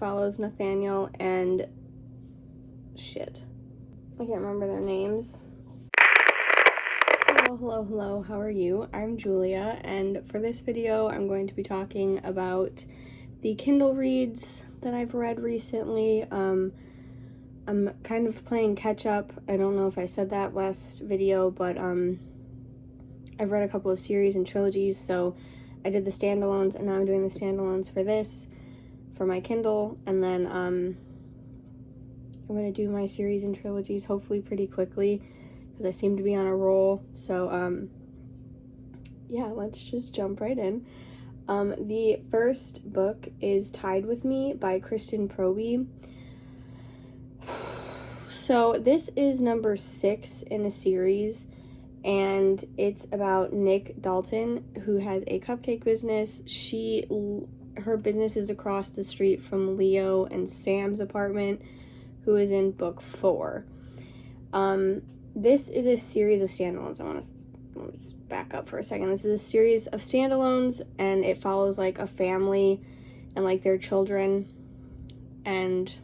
Follows Nathaniel and shit. I can't remember their names. Hello, how are you? I'm Julia, and for this video I'm going to be talking about the Kindle reads that I've read recently. I'm kind of playing catch up. I don't know if I said that last video, but I've read a couple of series and trilogies, so I did the standalones, and now I'm doing the standalones for my Kindle, and then I'm going to do my series and trilogies hopefully pretty quickly, because I seem to be on a roll. So yeah, let's just jump right in. The first book is Tide With Me by Kristen Proby. So this is number 6 in a series, and it's about Nick Dalton, who has a cupcake business. Her business is across the street from Leo and Sam's apartment, who is in book 4. This is a series of standalones. Let's back up for a second. This is a series of standalones, and it follows like a family and like their children and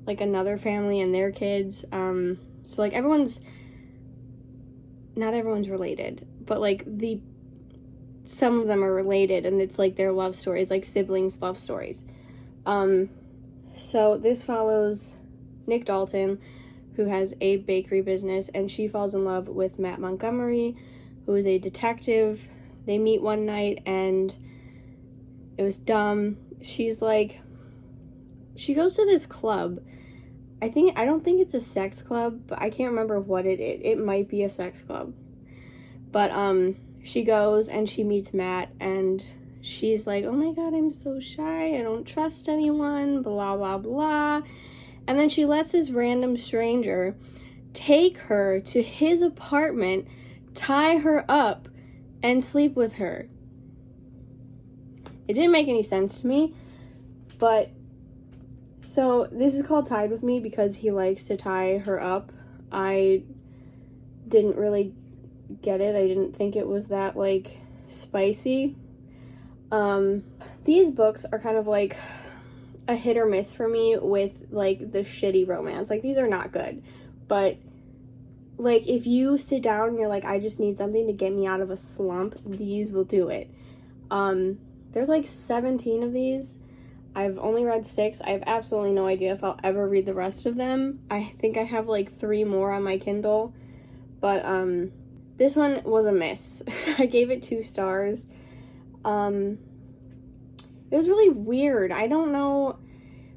like another family and their kids. So like not everyone's related, but like some of them are related, and it's like their love stories, like siblings love stories. So this follows Nick Dalton, who has a bakery business, and she falls in love with Matt Montgomery, who is a detective. They meet one night, and it was dumb. She goes to this club. I don't think it's a sex club, but I can't remember what it is. It might be a sex club. But she goes and she meets Matt, and she's like, oh my god, I'm so shy, I don't trust anyone, blah blah blah. And then she lets this random stranger take her to his apartment, tie her up, and sleep with her. It didn't make any sense to me, but so this is called Tied With Me because he likes to tie her up. I didn't really get it. I didn't think it was that like spicy. These books are kind of like a hit or miss for me with like the shitty romance. Like, these are not good, but like if you sit down and you're like, I just need something to get me out of a slump, these will do it. There's like 17 of these. I've only read 6. I have absolutely no idea if I'll ever read the rest of them. I think I have like 3 more on my Kindle, but this one was a miss. I gave it 2 stars. It was really weird. I don't know,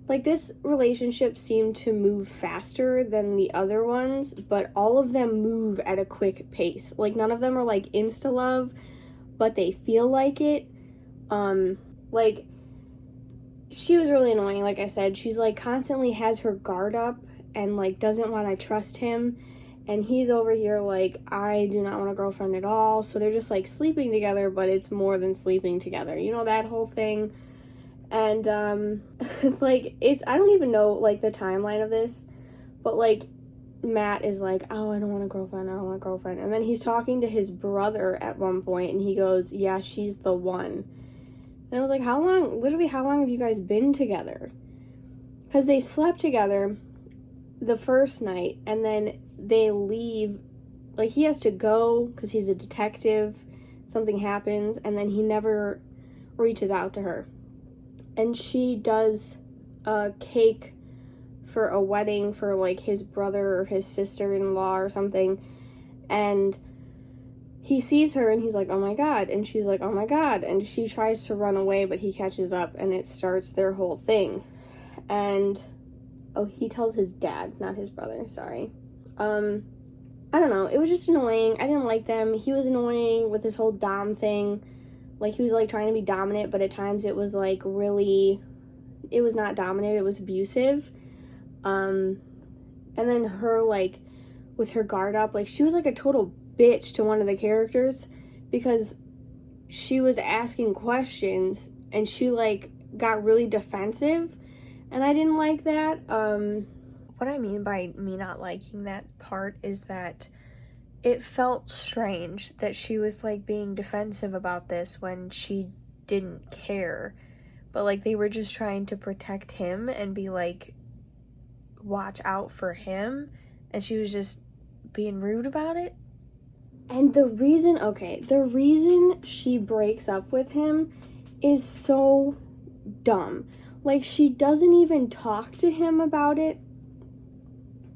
like, this relationship seemed to move faster than the other ones, but all of them move at a quick pace. Like, none of them are like insta love, but they feel like it. Like, she was really annoying. Like I said, she's like constantly has her guard up and like doesn't want to trust him, and he's over here like, I do not want a girlfriend at all. So they're just like sleeping together, but it's more than sleeping together, you know, that whole thing. And like, I don't even know like the timeline of this, but like Matt is like, oh, I don't want a girlfriend, and then he's talking to his brother at one point, and he goes, yeah, she's the one. And I was like, how long have you guys been together? Because they slept together the first night, and then they leave. Like, he has to go because he's a detective. Something happens, and then he never reaches out to her. And she does a cake for a wedding for like his brother or his sister-in-law or something. And he sees her and he's like, oh my god. And she's like, oh my god. And she tries to run away, but he catches up, and it starts their whole thing. And he tells his dad, not his brother, sorry. I don't know, it was just annoying. I didn't like them. He was annoying with this whole dom thing. Like, he was like trying to be dominant, but at times it was like really, it was not dominant, it was abusive. And then her, like, with her guard up, like, she was like a total bitch to one of the characters because she was asking questions and she like got really defensive, and I didn't like that. What I mean by me not liking that part is that it felt strange that she was like being defensive about this when she didn't care. but like they were just trying to protect him and be like, watch out for him, and she was just being rude about it. And the reason she breaks up with him is so dumb. Like, she doesn't even talk to him about it.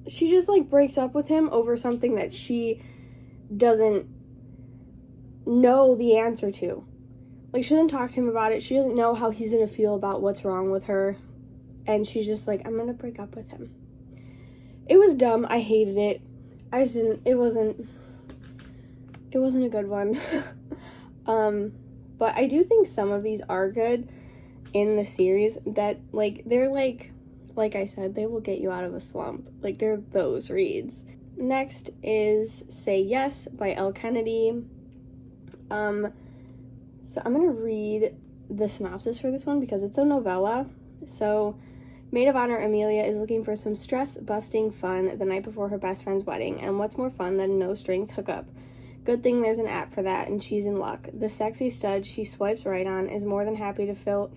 She just, like, breaks up with him over something that she doesn't know the answer to. Like, she doesn't talk to him about it. She doesn't know how he's gonna feel about what's wrong with her. And she's just like, I'm gonna break up with him. It was dumb. I hated it. It wasn't a good one. But I do think some of these are good in the series that, like, they're like I said, they will get you out of a slump. Like, they're those reads. Next is Say Yes by Elle Kennedy. So I'm gonna read the synopsis for this one because it's a novella. So, maid of honor Amelia is looking for some stress-busting fun the night before her best friend's wedding, and what's more fun than a no-strings hookup? Good thing there's an app for that, and she's in luck. The sexy stud she swipes right on is more than happy to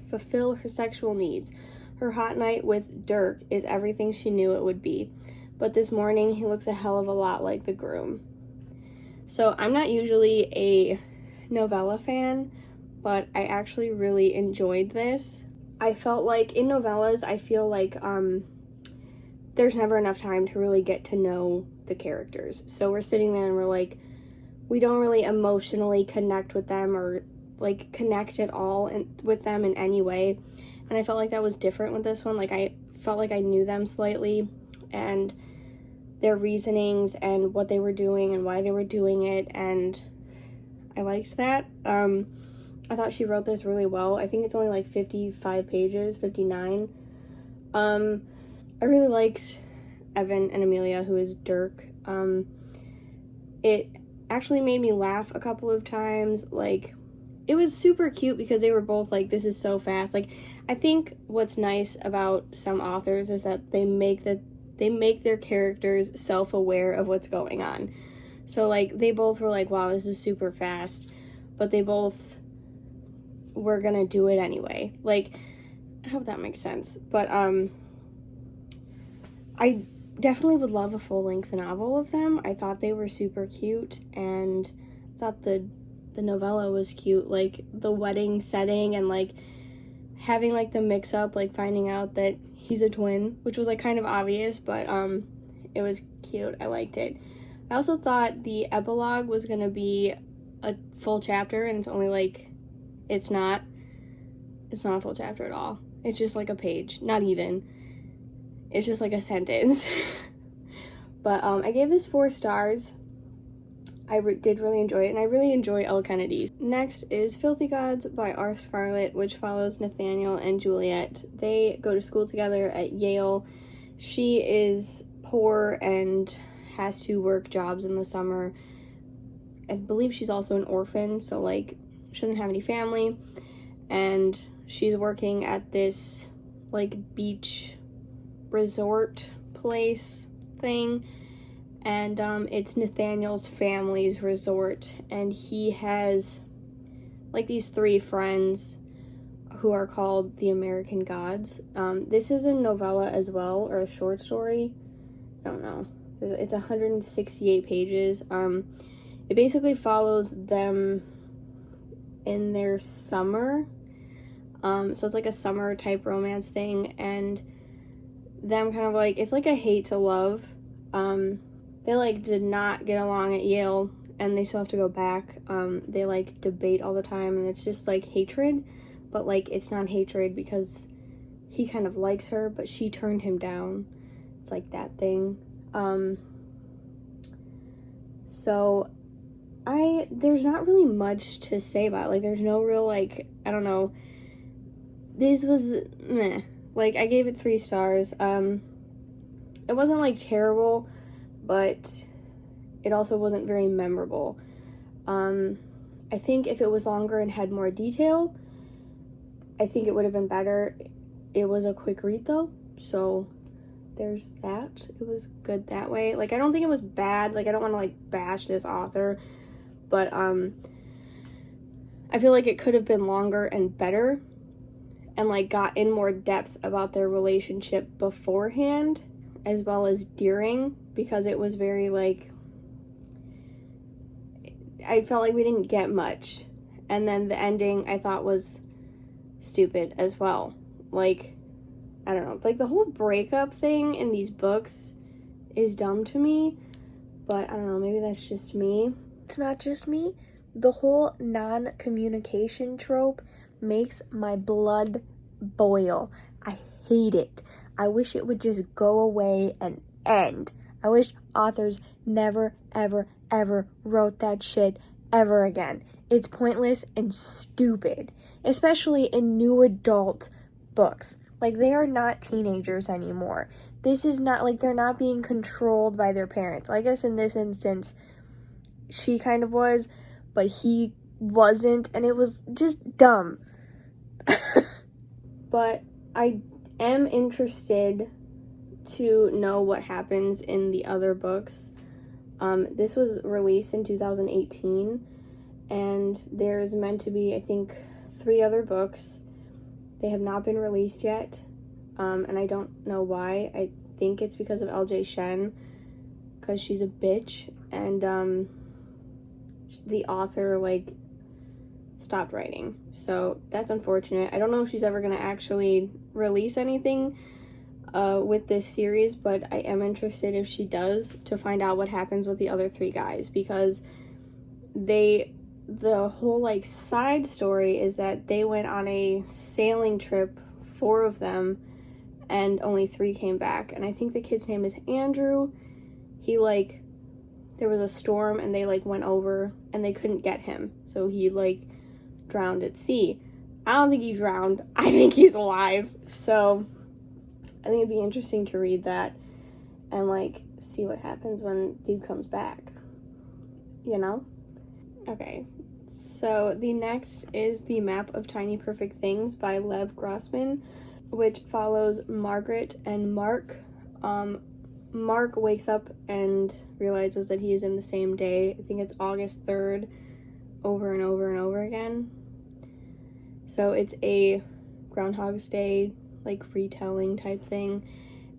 fulfill her sexual needs. Her hot night with Dirk is everything she knew it would be. But this morning, he looks a hell of a lot like the groom. So, I'm not usually a novella fan, but I actually really enjoyed this. I felt like, in novellas, I feel like there's never enough time to really get to know the characters. So we're sitting there and we're like, we don't really emotionally connect with them or, like, connect at all with them in any way. And I felt like that was different with this one. Like, I felt like I knew them slightly and their reasonings and what they were doing and why they were doing it, and I liked that. I thought she wrote this really well. I think it's only like 55 pages, 59. I really liked Evan and Amelia, who is Dirk. It actually made me laugh a couple of times. Like, it was super cute because they were both like, this is so fast. Like, I think what's nice about some authors is that they make their characters self-aware of what's going on. So, like, they both were like, wow, this is super fast, but they both were gonna do it anyway. Like, I hope that makes sense. But, I definitely would love a full-length novel of them. I thought they were super cute, and I thought the novella was cute. Like, the wedding setting and, like, having, like, the mix-up, like, finding out that he's a twin, which was, like, kind of obvious, but, it was cute. I liked it. I also thought the epilogue was gonna be a full chapter, and it's only, like, it's not a full chapter at all. It's just, like, a page. Not even. It's just, like, a sentence. But, I gave this 4 stars. I did really enjoy it, and I really enjoy Elle Kennedy's. Next is Filthy Gods by R. Scarlett, which follows Nathaniel and Juliet. They go to school together at Yale. She is poor and has to work jobs in the summer. I believe she's also an orphan, so, like, she doesn't have any family. And she's working at this, like, beach resort place thing. And it's Nathaniel's family's resort, and he has, like, these 3 friends who are called the American Gods. This is a novella as well, or a short story. I don't know. It's 168 pages. It basically follows them in their summer. So it's like a summer type romance thing, and them kind of like, it's like a hate to love. They, like, did not get along at Yale, and they still have to go back. They, like, debate all the time, and it's just, like, hatred, but, like, it's not hatred because he kind of likes her, but she turned him down. It's, like, that thing. So, there's not really much to say about it. Like, there's no real, like, I don't know. This was, meh. Like, I gave it 3 stars. It wasn't, like, terrible, but it also wasn't very memorable. I think if it was longer and had more detail, I think it would have been better. It was a quick read, though, so there's that. It was good that way. Like, I don't think it was bad. Like, I don't want to, like, bash this author, but I feel like it could have been longer and better, and like got in more depth about their relationship beforehand as well as during, because it was very like, I felt like we didn't get much. And then the ending I thought was stupid as well. Like, I don't know, like the whole breakup thing in these books is dumb to me, but I don't know, maybe that's just me. It's not just me. The whole non-communication trope makes my blood boil. I hate it. I wish it would just go away and end. I wish authors never, ever, ever wrote that shit ever again. It's pointless and stupid, especially in new adult books. Like, they are not teenagers anymore. This is not, like, they're not being controlled by their parents. I guess in this instance, she kind of was, but he wasn't, and it was just dumb. But I am interested to know what happens in the other books. This was released in 2018, and there's meant to be, I think, 3 other books. They have not been released yet, and I don't know why. I think it's because of LJ Shen, because she's a bitch, and the author, like, stopped writing. So that's unfortunate. I don't know if she's ever going to actually release anything with this series, but I am interested, if she does, to find out what happens with the other 3 guys, because the whole like side story is that they went on a sailing trip, 4 of them, and only 3 came back. And I think the kid's name is Andrew. He, like, there was a storm and they like went over and they couldn't get him, so he like drowned at sea. I don't think he drowned. I think he's alive. So I think it'd be interesting to read that and like see what happens when dude comes back, you know? Okay, so the next is The Map of Tiny Perfect Things by Lev Grossman, which follows Margaret and Mark. Mark wakes up and realizes that he is in the same day. I think it's August 3rd, over and over and over again. So it's a Groundhog's Day, like, retelling type thing.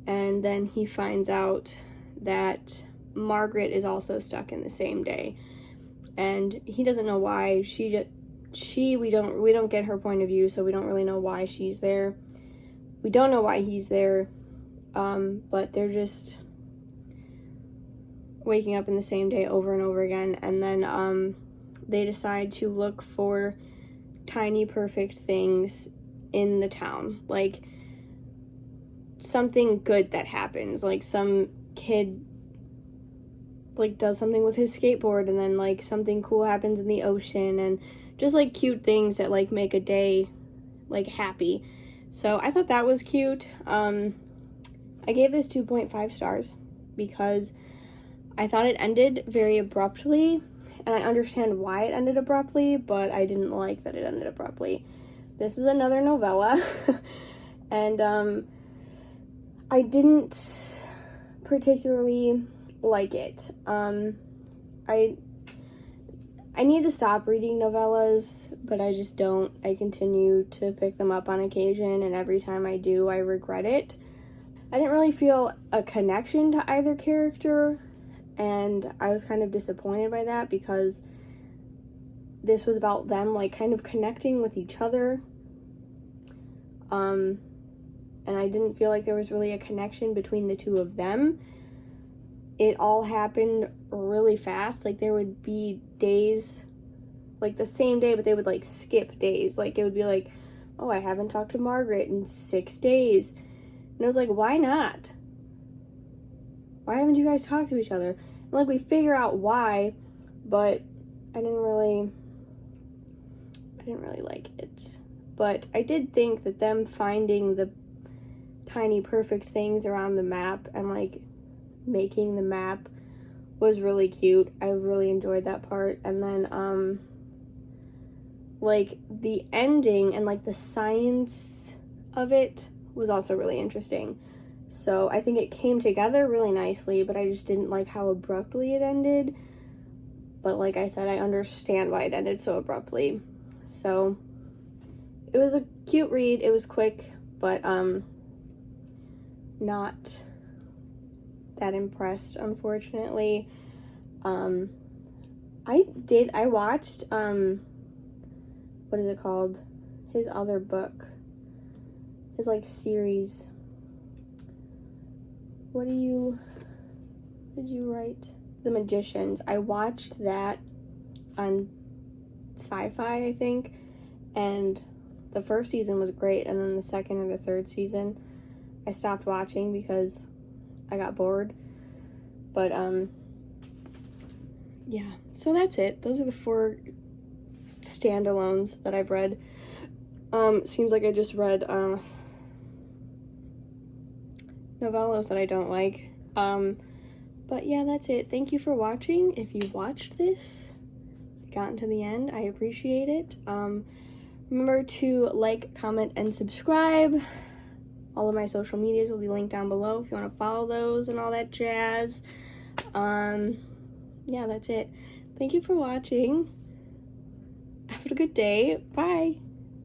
And then he finds out that Margaret is also stuck in the same day. And he doesn't know why. We don't get her point of view, so we don't really know why she's there. We don't know why he's there. But they're just waking up in the same day over and over again, and then they decide to look for tiny perfect things in the town, like something good that happens, like some kid like does something with his skateboard, and then like something cool happens in the ocean, and just like cute things that like make a day like happy. So I thought that was cute. I gave this 2.5 stars because I thought it ended very abruptly, and I understand why it ended abruptly, but I didn't like that it ended abruptly. This is another novella, and I didn't particularly like it. I need to stop reading novellas, but I just don't. I continue to pick them up on occasion, and every time I do, I regret it. I didn't really feel a connection to either character, and I was kind of disappointed by that, because this was about them like kind of connecting with each other, and I didn't feel like there was really a connection between the 2 of them. It all happened really fast. Like, there would be days, like the same day, but they would like skip days. Like, it would be like, oh, I haven't talked to Margaret in 6 days. And I was like, why not? Why haven't you guys talked to each other? And like, we figure out why, but I didn't really like it. But I did think that them finding the tiny perfect things around the map and like making the map was really cute. I really enjoyed that part. And then like the ending and like the science of it was also really interesting. So I think it came together really nicely, but I just didn't like how abruptly it ended. But like I said, I understand why it ended so abruptly. So it was a cute read. It was quick, but not that impressed, unfortunately. I watched what is it called? His other book. His like series. What did you write? The Magicians. I watched that on Sci-Fi, I think, and the first season was great, and then the second and the third season I stopped watching because I got bored. But yeah, so that's it. Those are the 4 standalones that I've read. Seems like I just read novellas that I don't like. But yeah, that's it. Thank you for watching. If you watched this, gotten to the end, I appreciate it. Remember to like, comment, and subscribe. All of my social medias will be linked down below if you want to follow those and all that jazz. Yeah, that's it. Thank you for watching. Have a good day. Bye.